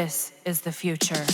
This is the future.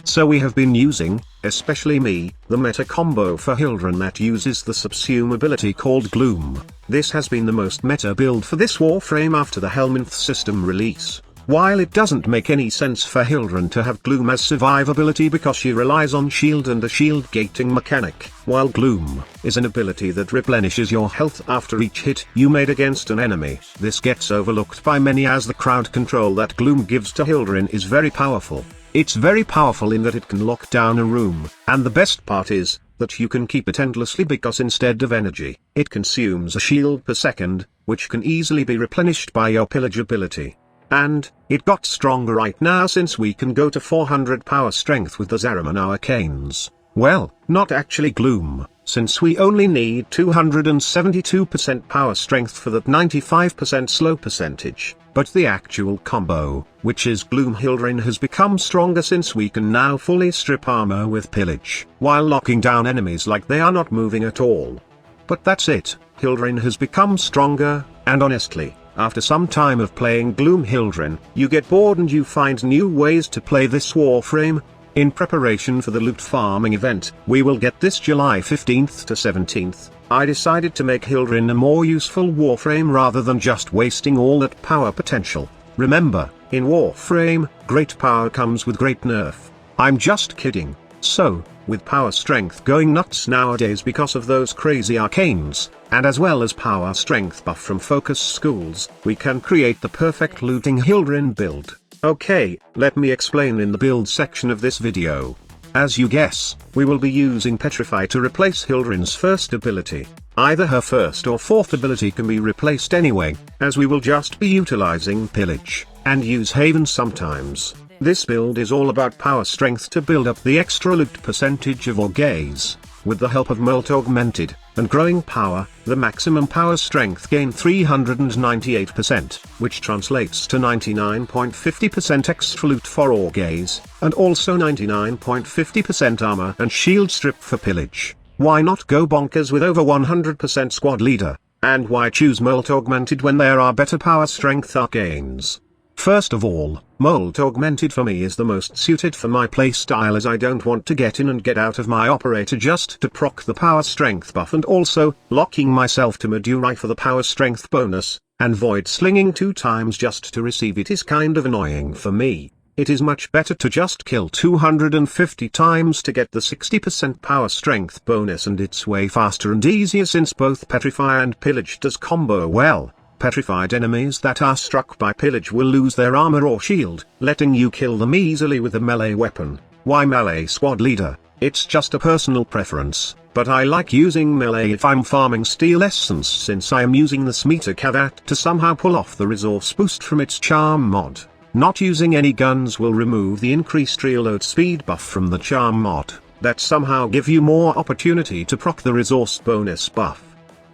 So we have been using, especially me, the meta combo for Hildryn that uses the subsume ability called Gloom. This has been the most meta build for this Warframe after the Helminth system release. While it doesn't make any sense for Hildryn to have Gloom as survivability because she relies on shield and a shield gating mechanic, while Gloom is an ability that replenishes your health after each hit you made against an enemy. This gets overlooked by many as the crowd control that Gloom gives to Hildryn is very powerful. It's very powerful in that it can lock down a room, and the best part is that you can keep it endlessly because instead of energy, it consumes a shield per second, which can easily be replenished by your pillage ability. And it got stronger right now since we can go to 400 power strength with the Zariman Arcanes. Well, not actually Gloom, since we only need 272% power strength for that 95% slow percentage, but the actual combo, which is Gloom Hildryn, has become stronger since we can now fully strip armor with pillage, while locking down enemies like they are not moving at all. But that's it, Hildryn has become stronger, and honestly, after some time of playing Gloom Hildryn, you get bored and you find new ways to play this Warframe. In preparation for the loot farming event, we will get this July 15th to 17th, I decided to make Hildryn a more useful Warframe rather than just wasting all that power potential. Remember, in Warframe, great power comes with great nerf. I'm just kidding. So, with power strength going nuts nowadays because of those crazy arcanes, and as well as power strength buff from focus schools, we can create the perfect looting Hildryn build. Okay, let me explain in the build section of this video. As you guess, we will be using Petrify to replace Hildryn's first ability. Either her first or fourth ability can be replaced anyway, as we will just be utilizing Pillage, and use Haven sometimes. This build is all about power strength to build up the extra loot percentage of Orgaze. With the help of Molt Augmented, and growing power, the maximum power strength gain 398%, which translates to 99.50% extra loot for Orgaze, and also 99.50% armor and shield strip for pillage. Why not go bonkers with over 100% squad leader? And why choose Molt Augmented when there are better power strength arcanes? First of all, Molt Augmented for me is the most suited for my playstyle, as I don't want to get in and get out of my operator just to proc the power strength buff, and also, locking myself to Medurai for the power strength bonus, and void slinging 2 times just to receive it is kind of annoying for me. It is much better to just kill 250 times to get the 60% power strength bonus, and it's way faster and easier since both Petrify and Pillage does combo well. Petrified enemies that are struck by pillage will lose their armor or shield, letting you kill them easily with a melee weapon. Why melee squad leader? It's just a personal preference, but I like using melee if I'm farming steel essence, since I am using the Smeeta Kavat to somehow pull off the resource boost from its charm mod. Not using any guns will remove the increased reload speed buff from the charm mod, that somehow give you more opportunity to proc the resource bonus buff.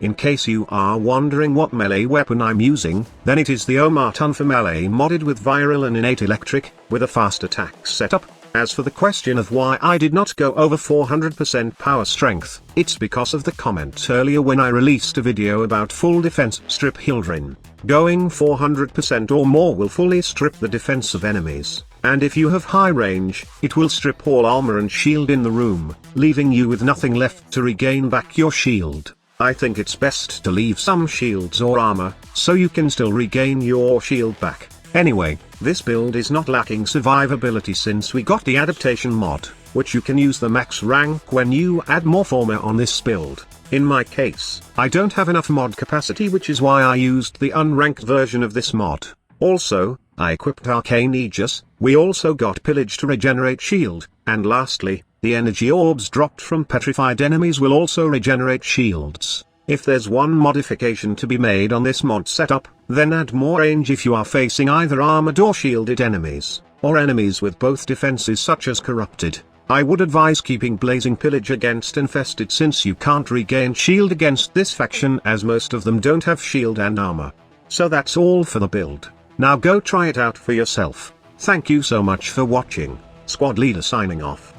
In case you are wondering what melee weapon I'm using, then it is the Omartun for melee modded with viral and innate electric, with a fast attack setup. As for the question of why I did not go over 400% power strength, it's because of the comment earlier when I released a video about full defense strip Hildryn. Going 400% or more will fully strip the defense of enemies, and if you have high range, it will strip all armor and shield in the room, leaving you with nothing left to regain back your shield. I think it's best to leave some shields or armor, so you can still regain your shield back. Anyway, this build is not lacking survivability since we got the adaptation mod, which you can use the max rank when you add more armor on this build. In my case, I don't have enough mod capacity, which is why I used the unranked version of this mod. Also, I equipped Arcane Aegis, we also got Pillage to regenerate shield, and lastly, the energy orbs dropped from petrified enemies will also regenerate shields. If there's one modification to be made on this mod setup, then add more range if you are facing either armored or shielded enemies, or enemies with both defenses such as corrupted. I would advise keeping Blazing Pillage against infested, since you can't regain shield against this faction as most of them don't have shield and armor. So that's all for the build. Now go try it out for yourself. Thank you so much for watching. Squad Leader signing off.